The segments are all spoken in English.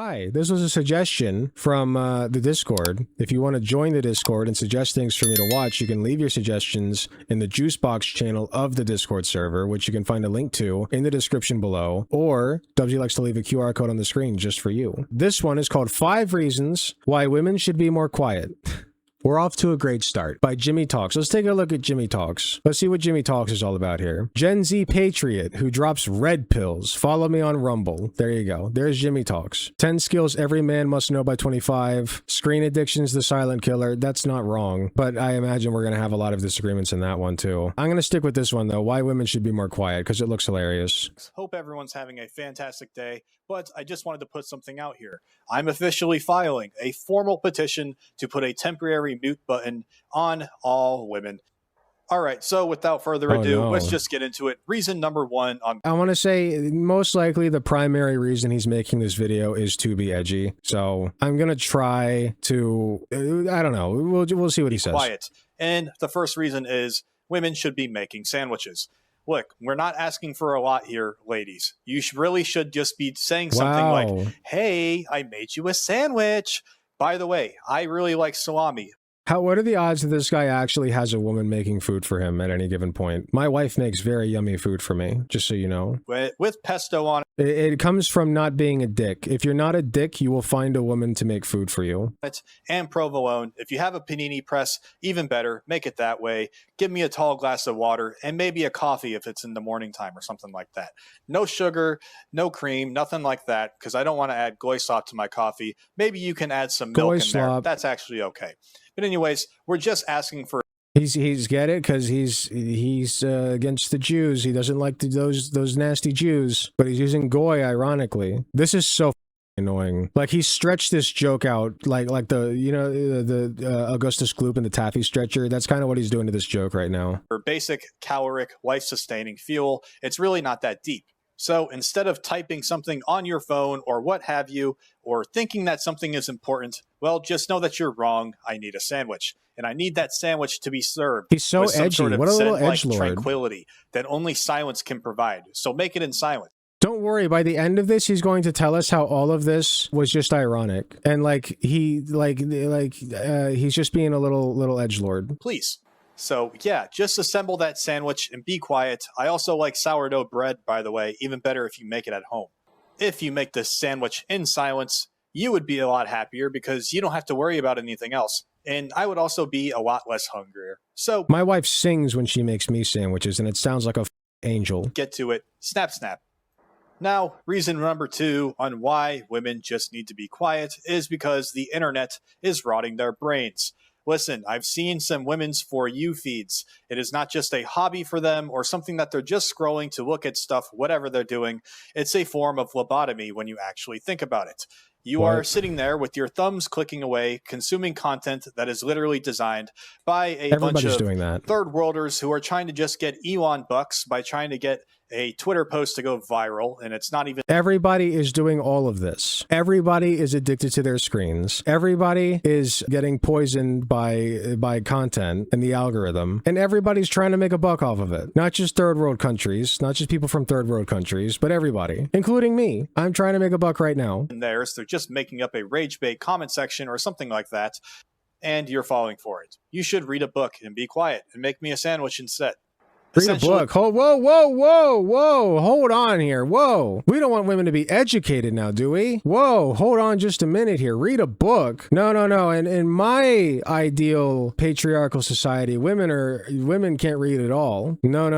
Hi, this was a suggestion from the Discord. If you want to join the Discord and suggest things for me to watch, you can leave your suggestions in the Juicebox channel of the Discord server, which you can find a link to in the description below, or WG likes to leave a QR code on the screen just for you. This one is called 5 Reasons Why Women Should Be More Quiet. We're off to a great start by Jimmy Talks. Let's take a look at Jimmy Talks. Let's see what Jimmy Talks is all about here. Gen Z Patriot who drops red pills. Follow me on Rumble. There you go. There's Jimmy Talks. 10 skills every man must know by 25. Screen addiction's the silent killer. That's not wrong, but I imagine we're going to have a lot of disagreements in that one too. I'm going to stick with this one though. Why women should be more quiet, because it looks hilarious. Hope everyone's having a fantastic day, but I just wanted to put something out here. I'm officially filing a formal petition to put a temporary mute button on all women. All right, so without further ado, let's just get into it. Reason number 1 on... I want to say most likely the primary reason he's making this video is to be edgy. So I'm going to try to... I don't know. We'll see what he says. Quiet. And the first reason is women should be making sandwiches. Look, we're not asking for a lot here, ladies. You really should just be saying something like, hey, I made you a sandwich. By the way, I really like salami. What are the odds that this guy actually has a woman making food for him at any given point? My wife makes very yummy food for me, just so you know. With pesto on it. It comes from not being a dick. If you're not a dick, you will find a woman to make food for you. And provolone. If you have a panini press, even better, make it that way. Give me a tall glass of water and maybe a coffee if it's in the morning time or something like that. No sugar, no cream, nothing like that, because I don't want to add goy-slop to my coffee. Maybe you can add some milk in there. That's actually okay. But anyways, we're just asking for... He's get it, because he's against the Jews. He doesn't like those nasty Jews, but he's using goy ironically. This is so annoying. Like, he stretched this joke out like the, you know, the Augustus Gloop and the taffy stretcher. That's kind of what he's doing to this joke right now. For basic caloric life-sustaining fuel, it's really not that deep. So instead of typing something on your phone or what have you, or thinking that something is important, well, just know that you're wrong. I need a sandwich, and I need that sandwich to be served. He's so with some edgy. sort of What a little Zen-like edgelord. Tranquility that only silence can provide. So make it in silence. Don't worry, by the end of this, he's going to tell us how all of this was just ironic. And like, he's just being a little edgelord. Please. So yeah, just assemble that sandwich and be quiet. I also like sourdough bread, by the way, even better if you make it at home. If you make this sandwich in silence, you would be a lot happier because you don't have to worry about anything else. And I would also be a lot less hungrier. So my wife sings when she makes me sandwiches, and it sounds like a angel. Get to it. Snap, snap. Now, reason number 2 on why women just need to be quiet is because the internet is rotting their brains. Listen, I've seen some women's For You feeds. It is not just a hobby for them or something that they're just scrolling to look at stuff, whatever they're doing. It's a form of lobotomy when you actually think about it. You are sitting there with your thumbs clicking away, consuming content that is literally designed by a bunch of third worlders who are trying to just get Elon bucks by trying to get a Twitter post to go viral, and it's not even... Everybody is doing all of this. Everybody is addicted to their screens. Everybody is getting poisoned by content and the algorithm, and everybody's trying to make a buck off of it. Not just third world countries, not just people from third world countries, but everybody, including me. I'm trying to make a buck right now. They're just making up a rage bait comment section or something like that, and you're falling for it. You should read a book and be quiet and make me a sandwich instead. Read a book. Oh, whoa, hold on here. Whoa. We don't want women to be educated now, do we? Whoa, hold on just a minute here. Read a book. No. And in my ideal patriarchal society, women can't read at all. No.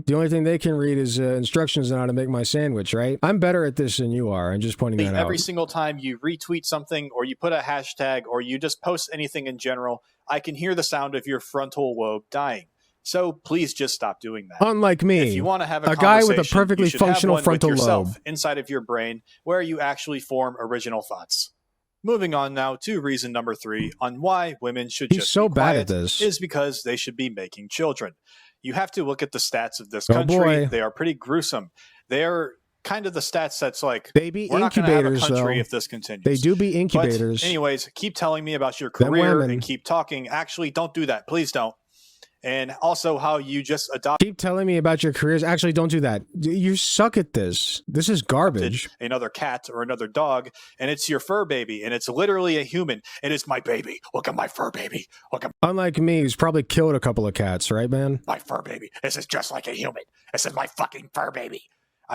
The only thing they can read is instructions on how to make my sandwich, right? I'm better at this than you are. I'm just pointing that out. Every single time you retweet something or you put a hashtag or you just post anything in general, I can hear the sound of your frontal lobe dying. So please just stop doing that. Unlike me, if you want to have a guy with a perfectly functional frontal lobe inside of your brain where you actually form original thoughts. Moving on now to reason number 3 on why women should just be quiet is because they should be making children. You have to look at the stats of this country. They are pretty gruesome. They are kind of the stats that's like, we're not going to have a country if this continues. They do be incubators. But anyways, keep telling me about your career and keep talking. Actually, don't do that. Please don't. and also how you just adopted Keep telling me about your careers. Actually, don't do that. You suck at this. This is garbage. another cat or another dog, and it's your fur baby, and it's literally a human, and it's my baby. Look at my fur baby. Look at Unlike me, who's probably killed a couple of cats, right, man? my fur baby. This is just like a human. This is my fucking fur baby.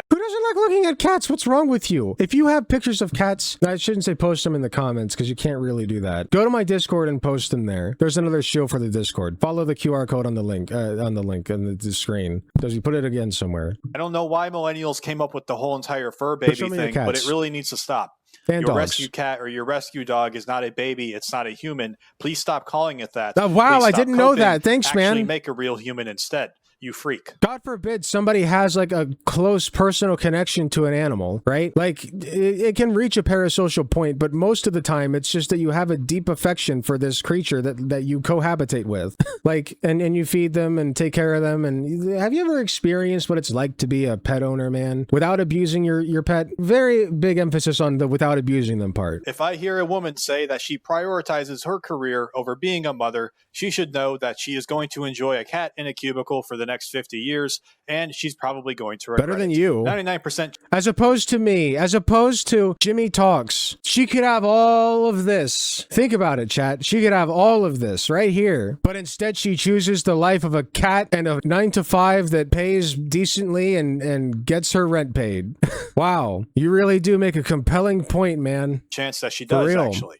Who doesn't like looking at cats? What's wrong with you? If you have pictures of cats, I shouldn't say post them in the comments because you can't really do that. Go to my Discord and post them there. There's another show for the Discord. Follow the QR code on the link on the screen. Does he put it again somewhere? I don't know why millennials came up with the whole entire fur baby show me thing, your but it cats. really needs to stop. And Your dogs. rescue cat or your rescue dog is not a baby. It's not a human. Please stop calling it that. Oh, wow, Please I stop didn't know coping. that. Thanks, Actually man. make a real human instead. You freak. God forbid somebody has like a close personal connection to an animal, right? Like it can reach a parasocial point, but most of the time it's just that you have a deep affection for this creature that you cohabitate with. Like, and you feed them and take care of them. And have you ever experienced what it's like to be a pet owner, man? Without abusing your pet? Very big emphasis on the without abusing them part. If I hear a woman say that she prioritizes her career over being a mother, she should know that she is going to enjoy a cat in a cubicle for the next 50 years, and she's probably going to regret Better than it. you. 99%. As opposed to me, as opposed to Jimmy Talks. She could have all of this. Think about it, chat. She could have all of this right here. But instead she chooses the life of a cat and a 9-to-5 that pays decently and gets her rent paid. Wow. You really do make a compelling point, man. Chance that she For does, real. actually.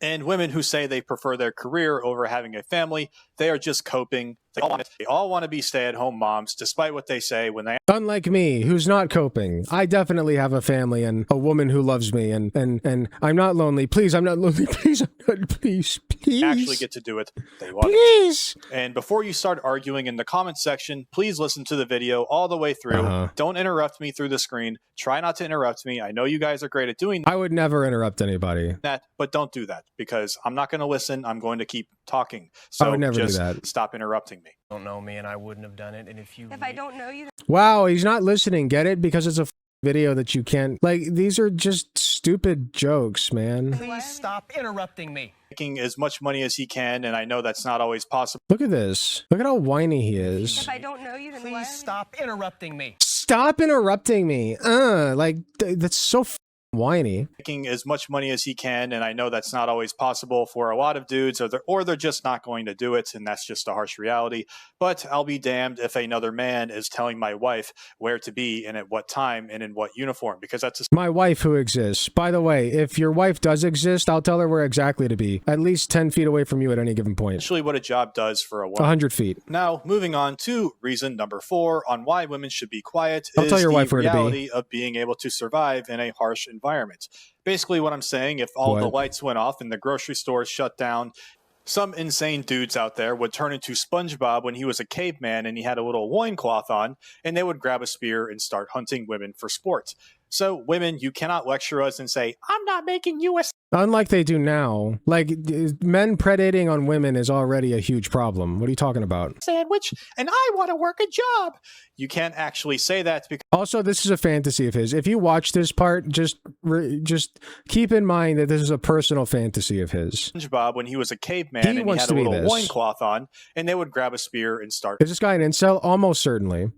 And women who say they prefer their career over having a family, they are just coping. They all want to be stay-at-home moms, despite what they say when they Unlike me, who's not coping. I definitely have a family and a woman who loves me and I'm not lonely. Please, I'm not lonely. Please, I'm not, please. actually get to do it. They want it. Please. And before you start arguing in the comments section, please listen to the video all the way through. Don't interrupt me through the screen. Try not to interrupt me. I know you guys are great at doing I would never interrupt anybody. that, but don't do that because I'm not going to listen. I'm going to keep talking. So I would never just do that. stop interrupting me. Don't know me and I wouldn't have done it. And If I don't know you, Wow, he's not listening. Get it? Because it's a video that you can't... Like, these are just stupid jokes, man. please stop interrupting me. Making as much money as he can, and I know that's not always possible. Look at this. Look at how whiny he is. if I don't know you, then Please why? stop interrupting me. Stop interrupting me. Like, that's so whiny. Making as much money as he can, and I know that's not always possible for a lot of dudes, or they're just not going to do it, and that's just a harsh reality. But I'll be damned if another man is telling my wife where to be and at what time and in what uniform, because that's My wife who exists. By the way, if your wife does exist, I'll tell her where exactly to be. At least 10 feet away from you at any given point. essentially what a job does for a woman. 100 feet. Now, moving on to reason number 4 on why women should be quiet I'll is tell your the wife where to be. reality of being able to survive in a harsh environment. Basically, what I'm saying, if all the What? lights went off and the grocery stores shut down, some insane dudes out there would turn into SpongeBob when he was a caveman and he had a little loincloth on, and they would grab a spear and start hunting women for sport. So, women, you cannot lecture us and say, I'm not making you a Unlike they do now. Like, men predating on women is already a huge problem. What are you talking about? sandwich, and I want to work a job. You can't actually say that because Also, this is a fantasy of his. If you watch this part, just keep in mind that this is a personal fantasy of his. SpongeBob, when he was a caveman He and he wants had to a be little this. loincloth on, and they would grab a spear and start Is this guy an incel? Almost certainly.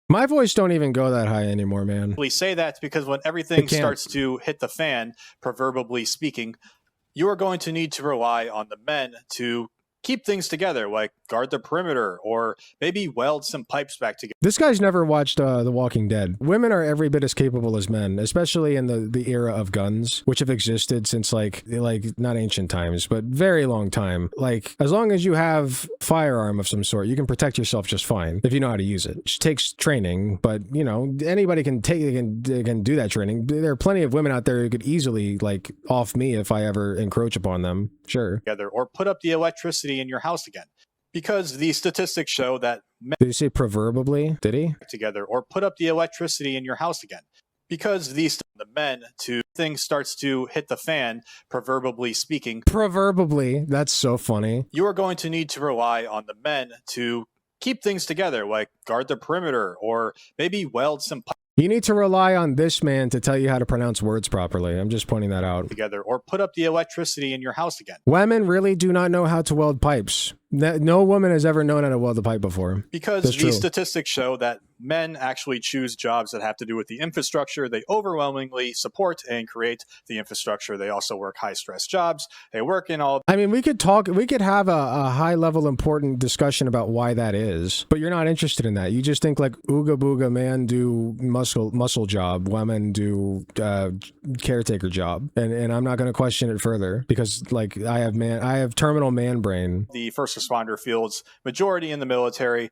My voice don't even go that high anymore, man. We say that because when everything It can't. starts to hit the fan, proverbially speaking, you are going to need to rely on the men to keep things together, like guard the perimeter or maybe weld some pipes back together. This guy's never watched The Walking Dead. Women are every bit as capable as men, especially in the era of guns, which have existed since like not ancient times, but very long time. Like, as long as you have firearm of some sort, you can protect yourself just fine if you know how to use it. It just takes training, but you know, anybody can can do that training. There are plenty of women out there who could easily like off me if I ever encroach upon them. Sure. Or put up the electricity in your house again. Because the statistics show that men Did he say proverbially? Did he? together or put up the electricity in your house again. Because the men to things starts to hit the fan, proverbially speaking, Proverbially. That's so funny. you are going to need to rely on the men to keep things together, like guard the perimeter or maybe weld some You need to rely on this man to tell you how to pronounce words properly. I'm just pointing that out. together or put up the electricity in your house again. Women really do not know how to weld pipes. No woman has ever known how to weld a pipe before. Because That's the true. statistics show that men actually choose jobs that have to do with the infrastructure. They overwhelmingly support and create the infrastructure. They also work high-stress jobs. They work in all... I mean, we could have a high-level important discussion about why that is, but you're not interested in that. You just think like ooga booga, man do muscle job, women do caretaker job, and I'm not going to question it further because like I have terminal man brain. The first responder fields, majority in the military,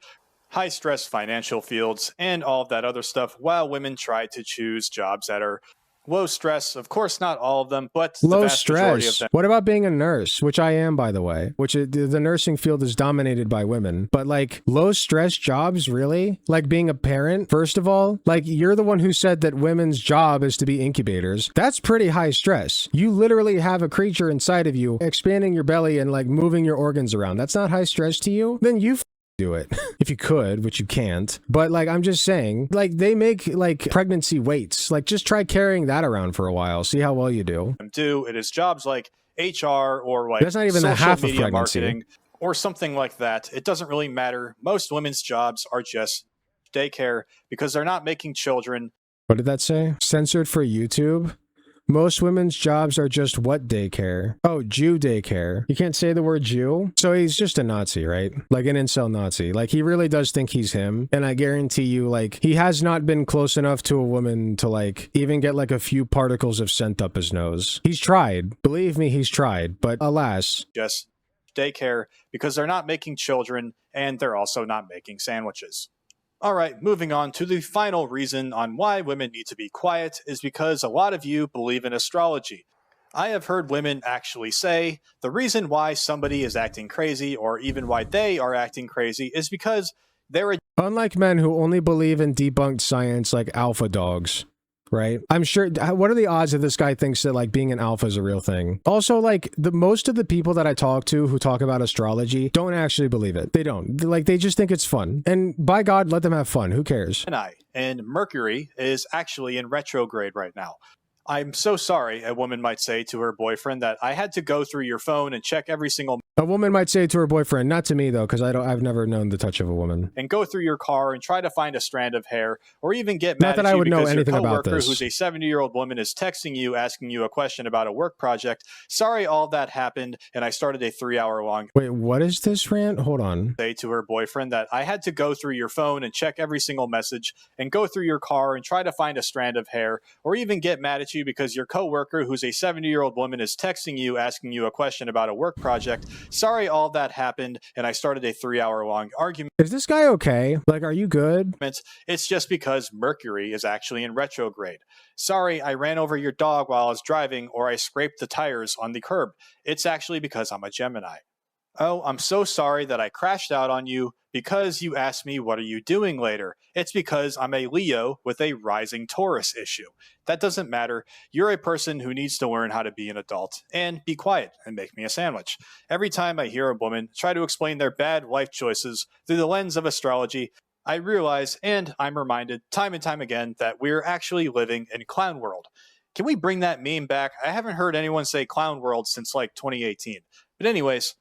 high-stress financial fields, and all of that other stuff, while women try to choose jobs that are low stress. Of course, not all of them, but the Low vast majority of stress. them. What about being a nurse, which I am, by the way, the nursing field is dominated by women, but like low stress jobs, really? Like being a parent, first of all, like you're the one who said that women's job is to be incubators. That's pretty high stress. You literally have a creature inside of you expanding your belly and like moving your organs around. That's not high stress to you? Then you do it if you could, which you can't. But like I'm just saying, like they make like pregnancy weights. Like just try carrying that around for a while, see how well you do. It is jobs like HR or like That's not even the social half of media pregnancy. marketing or something like that. It doesn't really matter. Most women's jobs are just daycare because they're not making children. What did that say? Censored for YouTube? Most women's jobs are just what daycare? Oh, Jew daycare. You can't say the word Jew? So he's just a Nazi, right? Like an incel Nazi. Like he really does think he's him. And I guarantee you, like, he has not been close enough to a woman to like even get like a few particles of scent up his nose. He's tried. Believe me, he's tried. But alas. Just daycare because they're not making children and they're also not making sandwiches. All right, moving on to the final reason on why women need to be quiet is because a lot of you believe in astrology. I have heard women actually say the reason why somebody is acting crazy or even why they are acting crazy is because they're a... Unlike men who only believe in debunked science like alpha dogs. Right? I'm sure. What are the odds that this guy thinks that like being an alpha is a real thing? Also, like most of the people that I talk to who talk about astrology don't actually believe it. They don't. Like they just think it's fun. And by God, let them have fun. Who cares? And Mercury is actually in retrograde right now. I'm so sorry, a woman might say to her boyfriend, that I had to go through your phone and check every single... A woman might say to her boyfriend, not to me though, because I've never known the touch of a woman. And go through your car and try to find a strand of hair, or even get mad Not that at I you would know because your anything about coworker, this. who's a 70-year-old woman, is texting you, asking you a question about a work project. Sorry, all that happened, and I started a 3-hour-long... Wait, what is this rant? Hold on. Say to her boyfriend that I had to go through your phone and check every single message, and go through your car and try to find a strand of hair, or even get mad at you because your coworker, who's a 70-year-old woman, is texting you, asking you a question about a work project. Sorry, all that happened, and I started a 3-hour-long argument. Is this guy okay? Like, are you good? It's just because Mercury is actually in retrograde. Sorry, I ran over your dog while I was driving, or I scraped the tires on the curb. It's actually because I'm a Gemini. Oh, I'm so sorry that I crashed out on you because you asked me what are you doing later. It's because I'm a Leo with a rising Taurus issue. That doesn't matter. You're a person who needs to learn how to be an adult and be quiet and make me a sandwich. Every time I hear a woman try to explain their bad life choices through the lens of astrology, I realize, and I'm reminded time and time again, that we're actually living in clown world. Can we bring that meme back? I haven't heard anyone say clown world since like 2018. But anyways,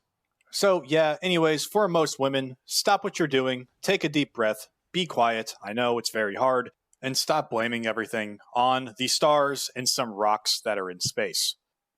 for most women, stop what you're doing, take a deep breath, be quiet. I know it's very hard, and stop blaming everything on the stars and some rocks that are in space.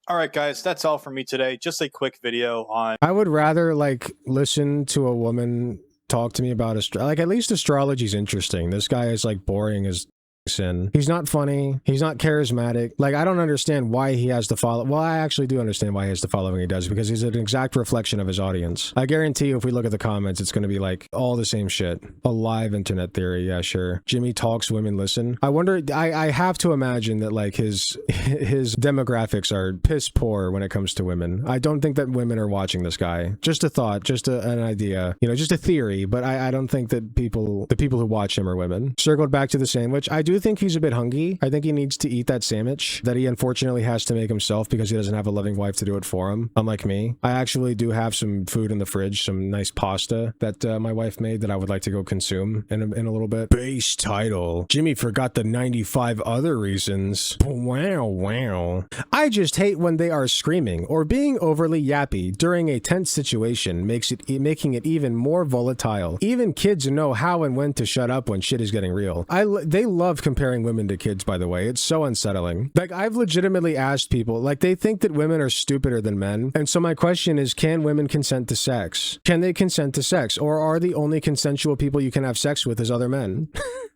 All right, guys, that's all from me today. Just a quick video on... I would rather like listen to a woman talk to me about like at least astrology's interesting. This guy is like boring as sin. He's not funny. He's not charismatic. Like, I don't understand why he has the follow. Well, I actually do understand why he has the following he does, because he's an exact reflection of his audience. I guarantee you, if we look at the comments, it's going to be like all the same shit. A live internet theory. Yeah, sure. Jimmy talks, women listen. I wonder, I have to imagine that like his demographics are piss poor when it comes to women. I don't think that women are watching this guy. Just a thought, just an idea, you know, just a theory, but I don't think that the people who watch him are women. Circled back to the sandwich. I do do think he's a bit hungry. I think he needs to eat that sandwich that he unfortunately has to make himself because he doesn't have a loving wife to do it for him, unlike me. I actually do have some food in the fridge, some nice pasta that my wife made that I would like to go consume in a little bit. Base title. Jimmy forgot the 95 other reasons. Wow. I just hate when they are screaming or being overly yappy during a tense situation, making it even more volatile. Even kids know how and when to shut up when shit is getting real. They love comparing women to kids, by the way. It's so unsettling. Like, I've legitimately asked people, like, they think that women are stupider than men. And so my question is, can women consent to sex? Can they consent to sex? Or are the only consensual people you can have sex with is other men?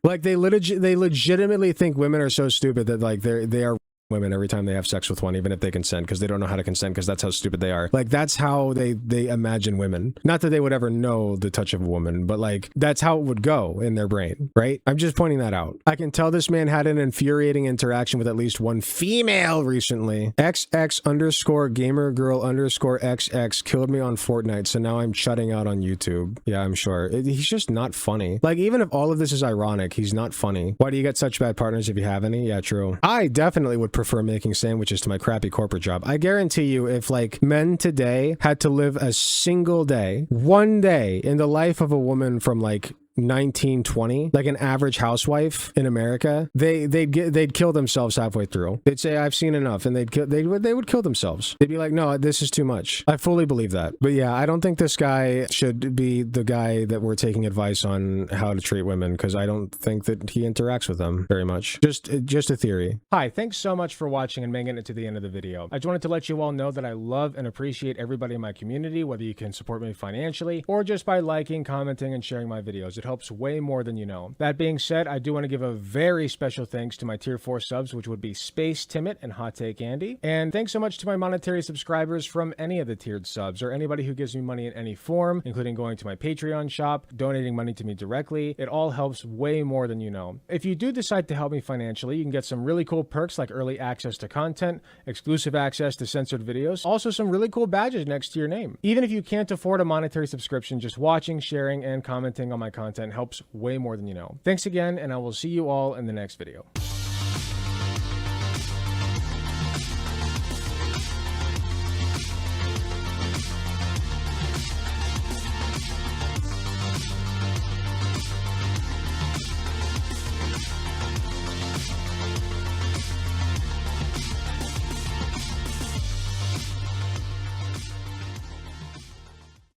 Like, they legitimately think women are so stupid that, like, they are women every time they have sex with one, even if they consent, because they don't know how to consent, because that's how stupid they are. Like, that's how they imagine women. Not that they would ever know the touch of a woman, but like, that's how it would go in their brain, right? I'm just pointing that out. I can tell this man had an infuriating interaction with at least one female recently. XX_gamergirl_XX killed me on Fortnite, so now I'm shutting out on YouTube. Yeah, I'm sure. He's just not funny. Like, even if all of this is ironic, he's not funny. Why do you get such bad partners if you have any? Yeah, true. I definitely would prefer making sandwiches to my crappy corporate job. I guarantee you, if like men today had to live a single day, one day in the life of a woman from like 1920, like an average housewife in America, they'd kill themselves halfway through. They'd say, I've seen enough, and they would kill themselves. They'd be like, no, this is too much. I fully believe that. But yeah, I don't think this guy should be the guy that we're taking advice on how to treat women, because I don't think that he interacts with them very much. Just a theory. Hi, thanks so much for watching and making it to the end of the video. I just wanted to let you all know that I love and appreciate everybody in my community, whether you can support me financially or just by liking, commenting, and sharing my videos. It helps way more than you know. That being said, I do want to give a very special thanks to my tier 4 subs, which would be Space Timid and Hot Take Andy. And thanks so much to my monetary subscribers from any of the tiered subs, or anybody who gives me money in any form, including going to my Patreon shop, donating money to me directly. It all helps way more than you know. If you do decide to help me financially, you can get some really cool perks like early access to content, exclusive access to censored videos, also some really cool badges next to your name. Even if you can't afford a monetary subscription, just watching, sharing, and commenting on my content helps way more than you know. Thanks again, and I will see you all in the next video.